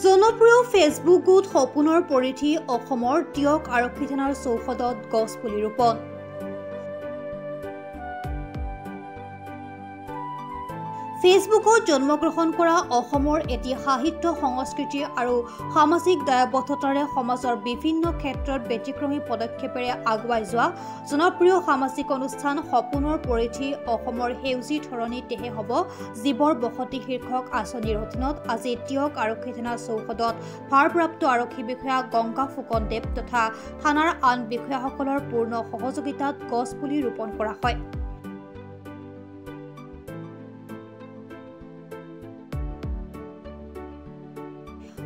জনপ্ৰিয় ফেচবুক গোট সপোনৰ পৰিধি অসমৰ টিয়ক আৰক্ষী থানাৰ চৌহদত গছপুলি ৰোপণ। ফেচবুকত জন্মগ্ৰহণ কৰা অসমৰ এটি সাহিত্য সংস্কৃতি আৰু সামাজিক দায়বদ্ধতাৰে সমাজৰ বিভিন্ন ক্ষেত্ৰত ব্যতিক্ৰমী পদক্ষেপেৰে আগুৱাই যোৱা জনপ্ৰিয় সামাজিক অনুষ্ঠান সপোনৰ পৰিধি অসমৰ সেউজী ধৰণীতেহে হ'ব জীৱৰ বসতি শীৰ্ষক আঁচনিৰ অধীনত আজি টিয়ক আৰক্ষী থানাৰ চৌহদত ভাৰপ্ৰাপ্ত আৰক্ষী বিষয়া গংগা ফুকন দেৱ তথা থানাৰ আন বিষয়াসকলৰ পূৰ্ণ সহযোগিতাত গছপুলি ৰোপণ কৰা হয়।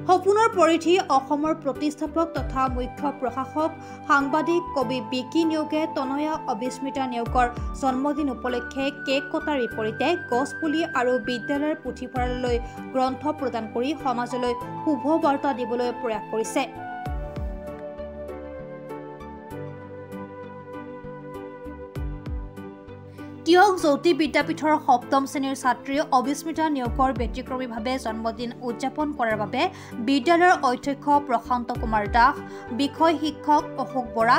সপোনৰ পৰিধি অসমৰ প্ৰতিষ্ঠাপক তথা মুখ্য প্ৰশাসক সাংবাদিক কবি বিকি নিয়োগে তনয়া অবিস্মিতা নিয়োগৰ জন্মদিন উপলক্ষে কেক কটাৰ বিপৰীতে গছপুলি আৰু বিদ্যালয়ৰ পুথিভঁৰাললৈ গ্ৰন্থ প্ৰদান কৰি সমাজলৈ শুভ বাৰ্তা দিবলৈ প্ৰয়াস কৰিছে। টিয়ক জ্যোতি বিদ্যাপীঠৰ সপ্তম শ্ৰেণীৰ ছাত্ৰী অবিস্মিতা নিয়োগৰ ব্যতিক্ৰমীভাৱে জন্মদিন উদযাপন কৰাৰ বাবে বিদ্যালয়ৰ অধ্যক্ষ প্ৰশান্ত কুমাৰ দাস, বিষয় শিক্ষক অশোক বৰা,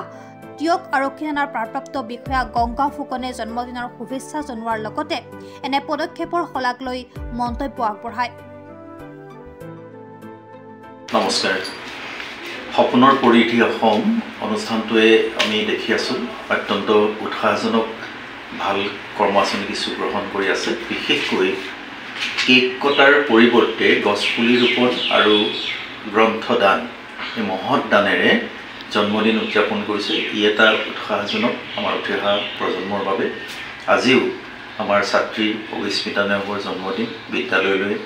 টিয়ক আৰক্ষী থানাৰ ভাৰপ্ৰাপ্ত বিষয়া গংগা ফুকনে জন্মদিনৰ শুভেচ্ছা জনোৱাৰ লগতে এনে পদক্ষেপৰ শলাগ লৈ মন্তব্য আগবঢ়ায়। নমস্কাৰ। সপোনৰ পৰিধি অসম অনুষ্ঠানটোৱে আমি দেখি আছোঁ অত্যন্ত উৎসাহজনক ভাল কৰ্মাচনি কিছু গ্ৰহণ কৰি আছে। বিশেষকৈ কেক কটাৰ পৰিৱৰ্তে গছপুলি ৰোপণ আৰু গ্ৰন্থদান এই মহৎ দানেৰে জন্মদিন উদযাপন কৰিছে। ই এটা উৎসাহজনক আমাৰ উঠি অহা প্ৰজন্মৰ বাবে। আজিও আমাৰ ছাত্ৰী অবিস্মিতা নেওগৰ জন্মদিন, বিদ্যালয়লৈ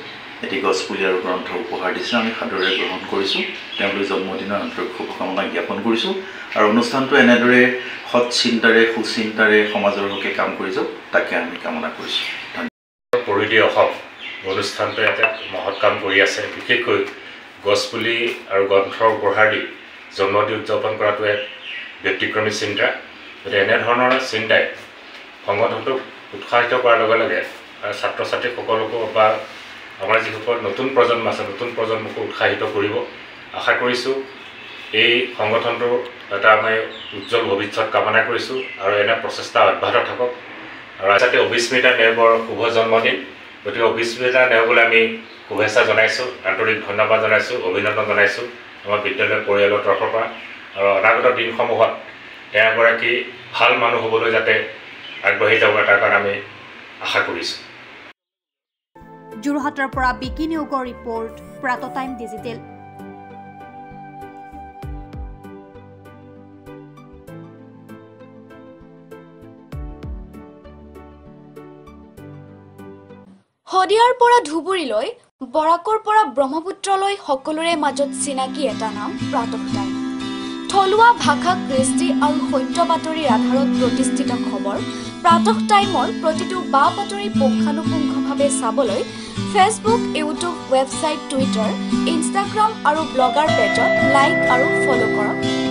এটি গছপুলি আৰু গ্ৰন্থ উপহাৰ দিছে। আমি সাদৰে গ্ৰহণ কৰিছোঁ। তেওঁলোকৰ জন্মদিনৰ আন্তৰিক শুভকামনা জ্ঞাপন কৰিছোঁ আৰু অনুষ্ঠানটো এনেদৰে সৎ চিন্তাৰে সুচিন্তাৰে সমাজৰ হকে কাম কৰি যাওক তাকে আমি কামনা কৰিছোঁ। ধন্যবাদ। পৰিধি অসম অনুষ্ঠানটোৱে এটা মহৎ কাম কৰি আছে। বিশেষকৈ গছপুলি আৰু গ্ৰন্থৰ উপহাৰ দি জন্মদিন উদযাপন কৰাটো এক ব্যতিক্ৰমী চিন্তা। গতিকে এনেধৰণৰ চিন্তাই সংগঠনটোক উৎসাহিত কৰাৰ লগে লগে ছাত্ৰ ছাত্ৰীসকলকো বা আমাৰ যিসকল নতুন প্ৰজন্ম আছে নতুন প্ৰজন্মকো উৎসাহিত কৰিব। আশা কৰিছোঁ এই সংগঠনটোৰ এটা আমি উজ্জ্বল ভৱিষ্যত কামনা কৰিছোঁ আৰু এনে প্ৰচেষ্টা অব্যাহত থাকক। আৰু যাতে অবিস্মিতা নেওগৰ শুভ জন্মদিন, গতিকে অবিস্মিতা নেওগলৈ আমি শুভেচ্ছা জনাইছোঁ, আন্তৰিক ধন্যবাদ জনাইছোঁ, অভিনন্দন জনাইছোঁ আমাৰ বিদ্যালয় পৰিয়ালৰ তৰফৰ পৰা। আৰু অনাগত দিনসমূহত তেওঁ এগৰাকী ভাল মানুহ হ'বলৈ যাতে আগবাঢ়ি যাব তাৰ কাৰণে আমি আশা কৰিছোঁ। যোৰহাটৰ পৰা বিকি নিয়োগৰ ৰিপৰ্ট, প্ৰাত টাইম ডিজিটেল। শদিয়াৰ পৰা ধুবুৰীলৈ, বৰাকৰ পৰা ব্ৰহ্মপুত্ৰলৈ সকলোৰে মাজত চিনাকি এটা নাম প্ৰাতঃ টাইম। থলুৱা ভাষা, কৃষ্টি আৰু সত্য বাতৰিৰ আধাৰত প্ৰতিষ্ঠিত খবৰ প্ৰাতঃ টাইমৰ প্ৰতিটো বা বাতৰি পুংখানুপুংখভাৱে চাবলৈ Facebook, YouTube, website, Twitter, Instagram আৰু ব্লগাৰ পেজত লাইক আৰু ফ'ল' কৰক।